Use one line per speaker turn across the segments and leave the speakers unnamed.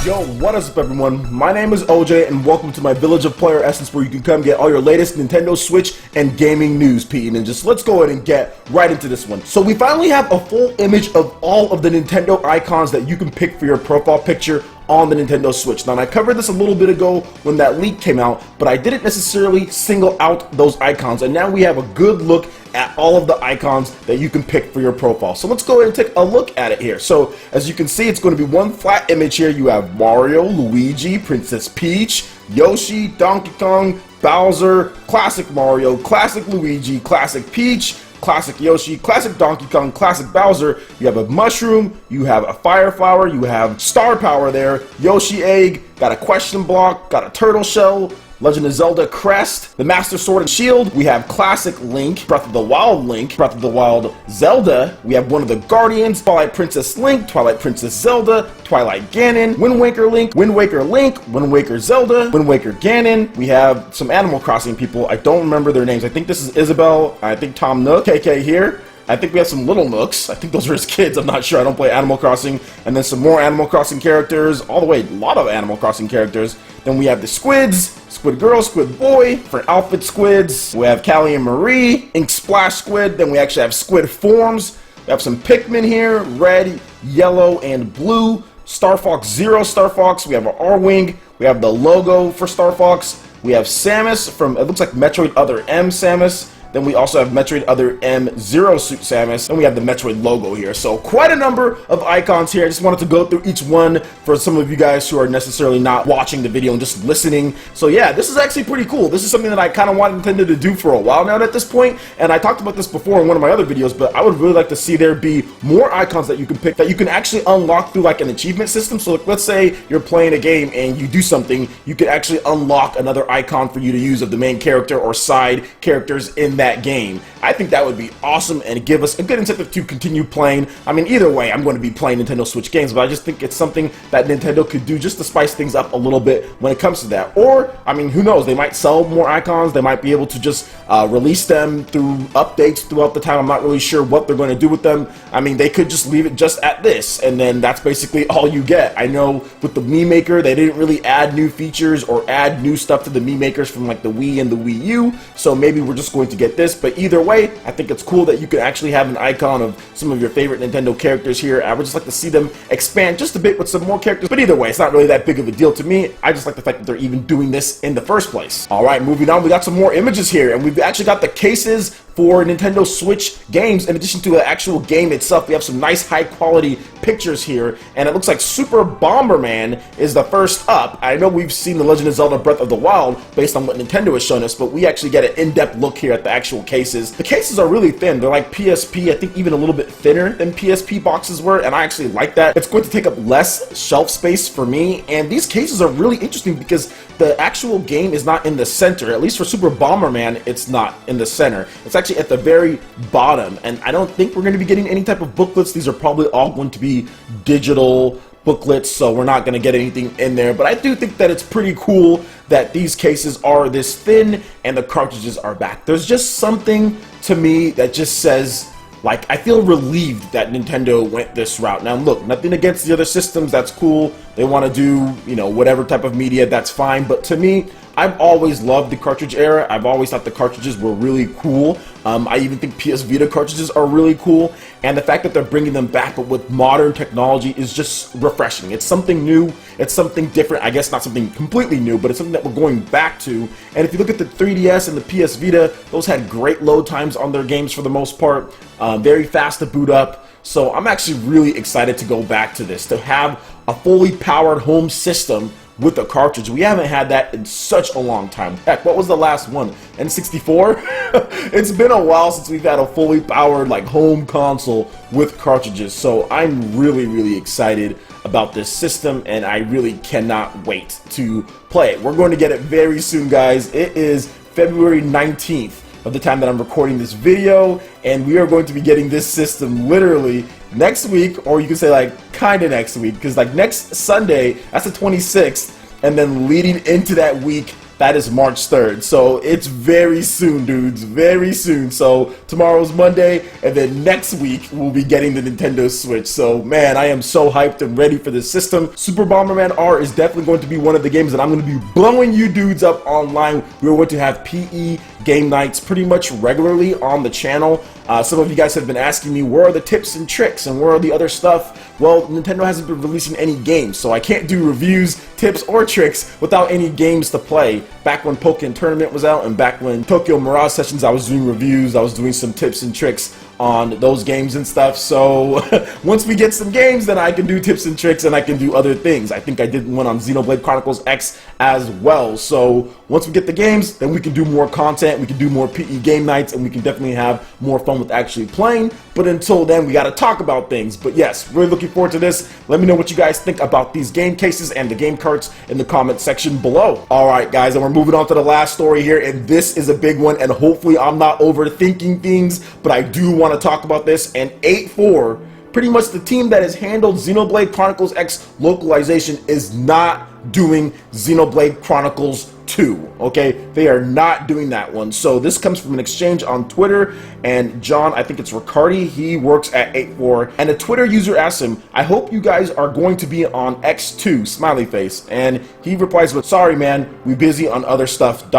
Yo, what is up everyone? My name is OJ and welcome to my village of PlayerEssence where you can come get all your latest Nintendo Switch and gaming news, Pete. And just let's go ahead and get right into this one. So we finally have a full image of all of the Nintendo icons that you can pick for your profile picture on the Nintendo Switch. Now, I covered this a little bit ago when that leak came out, but I didn't necessarily single out those icons, and now we have a good look at all of the icons that you can pick for your profile. So let's go ahead and take a look at it here. So as you can see, it's going to be one flat image here. You have Mario, Luigi, Princess Peach, Yoshi, Donkey Kong, Bowser, Classic Mario, Classic Luigi, Classic Peach, Classic Yoshi, Classic Donkey Kong, Classic Bowser. You have a mushroom, you have a fire flower, you have star power there, Yoshi egg, got a question block, got a turtle shell, Legend of Zelda crest, the Master Sword and Shield. We have Classic Link, Breath of the Wild Link, Breath of the Wild Zelda. We have one of the Guardians, Twilight Princess Link, Twilight Princess Zelda, Twilight Ganon, Wind Waker Link, Wind Waker Link, Wind Waker Zelda, Wind Waker Ganon. We have some Animal Crossing people. I don't remember their names. I think this is Isabelle. I think Tom Nook, KK here. I think we have some Little Nooks. I think those are his kids. I'm not sure. I don't play Animal Crossing. And then some more Animal Crossing characters. All the way, a lot of Animal Crossing characters. Then we have the Squids. Squid Girl, Squid Boy, for outfit squids. We have Callie and Marie, Ink Splash Squid. Then we actually have Squid Forms. We have some Pikmin here, red, yellow, and blue. Star Fox Zero Star Fox. We have our R-Wing. We have the logo for Star Fox. We have Samus from, it looks like Metroid Other M Samus. Then we also have Metroid Other M Zero Suit Samus, and we have the Metroid logo here. So quite a number of icons here. I just wanted to go through each one for some of you guys who are necessarily not watching the video and just listening. So yeah, this is actually pretty cool. This is something that I kind of wanted Nintendo to do for a while now at this point, and I talked about this before in one of my other videos, but I would really like to see there be more icons that you can pick that you can actually unlock through like an achievement system. So like, let's say you're playing a game and you do something, you could actually unlock another icon for you to use of the main character or side characters in that game. I think that would be awesome and give us a good incentive to continue playing. I mean, either way, I'm going to be playing Nintendo Switch games, but I just think it's something that Nintendo could do just to spice things up a little bit when it comes to that. Or, I mean, who knows? They might sell more icons. They might be able to just release them through updates throughout the time. I'm not really sure what they're going to do with them. I mean, they could just leave it just at this, and then that's basically all you get. I know with the Mii Maker, they didn't really add new features or add new stuff to the Mii Makers from like the Wii and the Wii U, so maybe we're just going to get this. But either way, I think it's cool that you can actually have an icon of some of your favorite Nintendo characters here. I would just like to see them expand just a bit with some more characters, but either way, it's not really that big of a deal to me. I just like the fact that they're even doing this in the first place. Alright, moving on, we got some more images here, and we've actually got the cases for Nintendo Switch games. In addition to the actual game itself, we have some nice high quality pictures here, and it looks like Super Bomberman is the first up. I know we've seen The Legend of Zelda Breath of the Wild based on what Nintendo has shown us, but we actually get an in-depth look here at the actual cases. The cases are really thin. They're like PSP, I think even a little bit thinner than PSP boxes were, and I actually like that. It's going to take up less shelf space for me, and these cases are really interesting because the actual game is not in the center. At least for Super Bomberman, it's not in the center. It's actually at the very bottom, and I don't think we're going to be getting any type of booklets. These are probably all going to be digital booklets, so we're not going to get anything in there, but I do think that it's pretty cool that these cases are this thin and the cartridges are back. There's just something to me that just says, like, I feel relieved that Nintendo went this route. Now look, nothing against the other systems, that's cool. They want to do, you know, whatever type of media, that's fine, but to me, I've always loved the cartridge era. I've always thought the cartridges were really cool. I even think PS Vita cartridges are really cool, and the fact that they're bringing them back but with modern technology is just refreshing. It's something new, it's something different. I guess not something completely new, but it's something that we're going back to. And if you look at the 3DS and the PS Vita, those had great load times on their games for the most part, very fast to boot up. So I'm actually really excited to go back to this, to have a fully powered home system with a cartridge. We haven't had that in such a long time. Heck, what was the last one? N64? It's been a while since we've had a fully powered like home console with cartridges. So I'm really excited about this system, and I really cannot wait to play it. We're going to get it very soon, guys. It is February 19th of the time that I'm recording this video, and we are going to be getting this system literally next week, or you can say like kinda next week, because like next Sunday, that's the 26th, and then leading into that week, that is March 3rd. So it's very soon, dudes, very soon. So tomorrow's Monday, and then next week we'll be getting the Nintendo Switch. So man, I am so hyped and ready for this system. Super Bomberman R is definitely going to be one of the games that I'm going to be blowing you dudes up online. We're going to have PE game nights pretty much regularly on the channel. Some of you guys have been asking me, where are the tips and tricks and where are the other stuff? Well, Nintendo hasn't been releasing any games, so I can't do reviews, tips, or tricks without any games to play. Back when Pokken Tournament was out and back when Tokyo Mirage Sessions, I was doing reviews, I was doing some tips and tricks on those games and stuff. So once we get some games, then I can do tips and tricks and I can do other things. I think I did one on Xenoblade Chronicles X as well. So once we get the games, then we can do more content, we can do more PE game nights, and we can definitely have more fun with actually playing. But until then, we got to talk about things. But yes, really looking forward to this. Let me know what you guys think about these game cases and the game carts in the comment section below. Alright guys, and we're moving on to the last story here, and this is a big one, and hopefully I'm not overthinking things, but I do want to talk about this. And 8-4, pretty much the team that has handled Xenoblade Chronicles X localization, is not doing Xenoblade Chronicles 2, okay? They are not doing that one. So this comes from an exchange on Twitter, and John, I think it's Riccardi, he works at 8-4, and a Twitter user asks him, I hope you guys are going to be on X2, smiley face, and he replies with, sorry man, we busy on other stuff, ...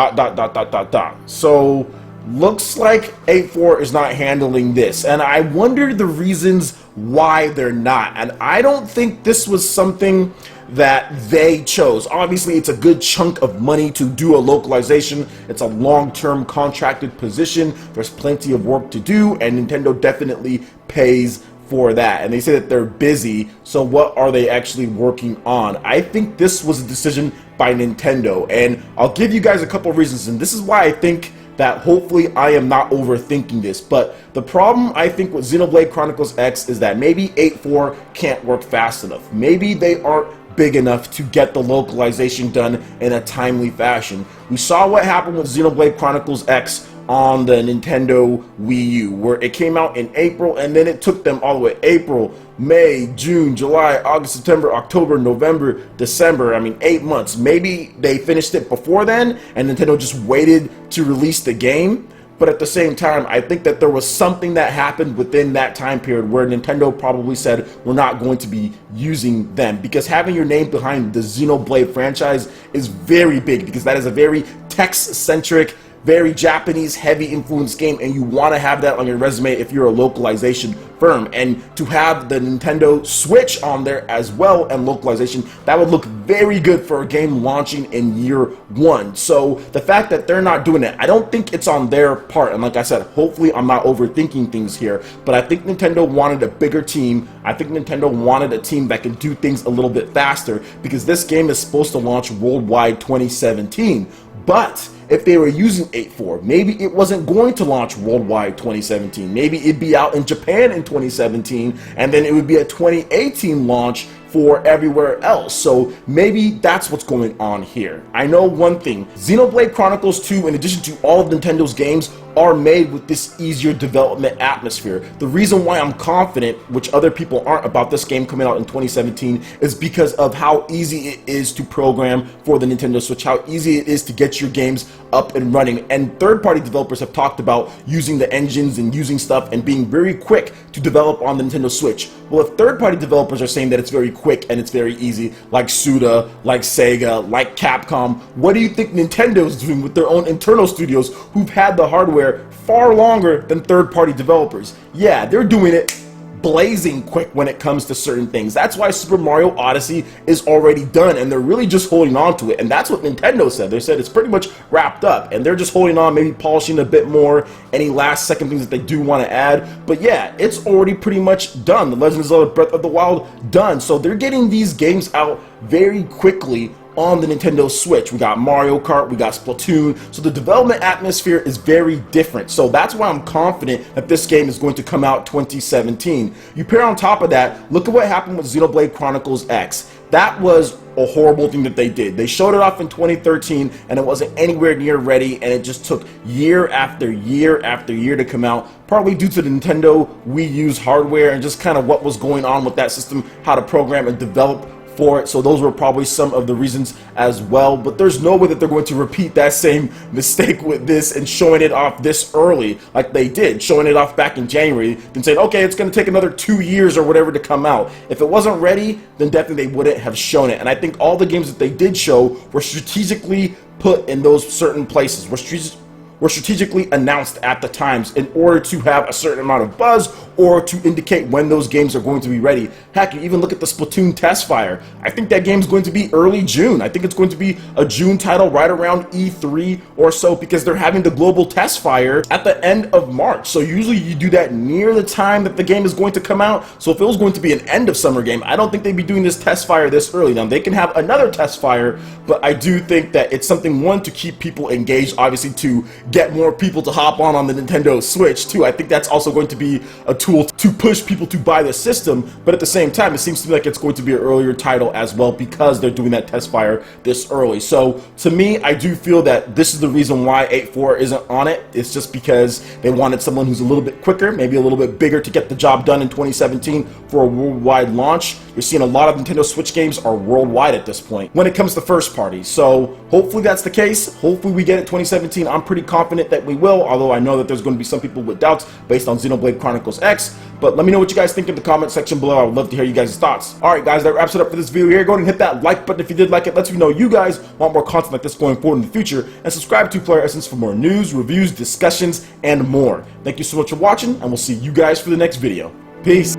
So looks like 8-4 is not handling this, and I wonder the reasons why they're not. And I don't think this was something that they chose. Obviously, it's a good chunk of money to do a localization. It's a long-term contracted position. There's plenty of work to do, and Nintendo definitely pays for that. And they say that they're busy, so what are they actually working on? I think this was a decision by Nintendo, and I'll give you guys a couple of reasons, and this is why I think that hopefully I am not overthinking this. But the problem I think with Xenoblade Chronicles X is that maybe 8-4 can't work fast enough. Maybe they aren't big enough to get the localization done in a timely fashion. We saw what happened with Xenoblade Chronicles X on the Nintendo Wii U, where it came out in April, and then it took them all the way April, May, June, July, August, September, October, November, December. I mean, 8 months. Maybe they finished it before then and Nintendo just waited to release the game. But at the same time, I think that there was something that happened within that time period where Nintendo probably said, we're not going to be using them. Because having your name behind the Xenoblade franchise is very big, because that is a very text-centric, very Japanese heavy influence game, and you want to have that on your resume if you're a localization firm. And to have the Nintendo Switch on there as well and localization, that would look very good for a game launching in year 1. So the fact that they're not doing it, I don't think it's on their part. And like I said, hopefully I'm not overthinking things here, but I think Nintendo wanted a bigger team. I think Nintendo wanted a team that can do things a little bit faster, because this game is supposed to launch worldwide 2017. But if they were using 8-4, maybe it wasn't going to launch worldwide 2017. Maybe it'd be out in Japan in 2017, and then it would be a 2018 launch for everywhere else. So maybe that's what's going on here. I know one thing, Xenoblade Chronicles 2, in addition to all of Nintendo's games, are made with this easier development atmosphere. The reason why I'm confident, which other people aren't, about this game coming out in 2017 is because of how easy it is to program for the Nintendo Switch, how easy it is to get your games up and running. And third-party developers have talked about using the engines and using stuff and being very quick to develop on the Nintendo Switch. Well, if third-party developers are saying that it's very quick and it's very easy, like Suda, like Sega, like Capcom, what do you think Nintendo's doing with their own internal studios who've had the hardware far longer than third-party developers? Yeah, they're doing it blazing quick when it comes to certain things. That's why Super Mario Odyssey is already done, and they're really just holding on to it. And that's what Nintendo said. They said it's pretty much wrapped up, and they're just holding on, maybe polishing a bit more, any last second things that they do want to add. But yeah, it's already pretty much done. The Legend of Zelda Breath of the Wild done. So they're getting these games out very quickly on the Nintendo Switch. We got Mario Kart, we got Splatoon, so the development atmosphere is very different. So that's why I'm confident that this game is going to come out 2017. You pair on top of that, look at what happened with Xenoblade Chronicles X. That was a horrible thing that they did. They showed it off in 2013 and it wasn't anywhere near ready, and it just took year after year after year to come out, partly due to the Nintendo Wii U's hardware and just kind of what was going on with that system, how to program and develop for it. So those were probably some of the reasons as well, but there's no way that they're going to repeat that same mistake with this and showing it off this early like they did, showing it off back in January, then saying, okay, it's going to take another 2 years or whatever to come out. If it wasn't ready, then definitely they wouldn't have shown it. And I think all the games that they did show were strategically put in those certain places, were strategically announced at the times in order to have a certain amount of buzz or to indicate when those games are going to be ready. Heck, you even look at the Splatoon test fire. I think that game's going to be early June. I think it's going to be a June title right around E3 or so, because they're having the global test fire at the end of March. So usually you do that near the time that the game is going to come out. So if it was going to be an end of summer game, I don't think they'd be doing this test fire this early. Now they can have another test fire, but I do think that it's something, one, to keep people engaged, obviously to get more people to hop on the Nintendo Switch too. I think that's also going to be a tool to push people to buy the system, but at the same time, it seems to me like it's going to be an earlier title as well because they're doing that test fire this early. So to me, I do feel that this is the reason why 8.4 isn't on it. It's just because they wanted someone who's a little bit quicker, maybe a little bit bigger to get the job done in 2017 for a worldwide launch. You're seeing a lot of Nintendo Switch games are worldwide at this point when it comes to first party. So hopefully that's the case. Hopefully we get it 2017. I'm pretty confident that we will, although I know that there's going to be some people with doubts based on Xenoblade Chronicles X. But let me know what you guys think in the comment section below. I would love to hear you guys' thoughts. Alright guys, that wraps it up for this video here. Go ahead and hit that like button if you did like it. Lets me know you guys want more content like this going forward in the future. And subscribe to PlayerEssence for more news, reviews, discussions, and more. Thank you so much for watching, and we'll see you guys for the next video. Peace.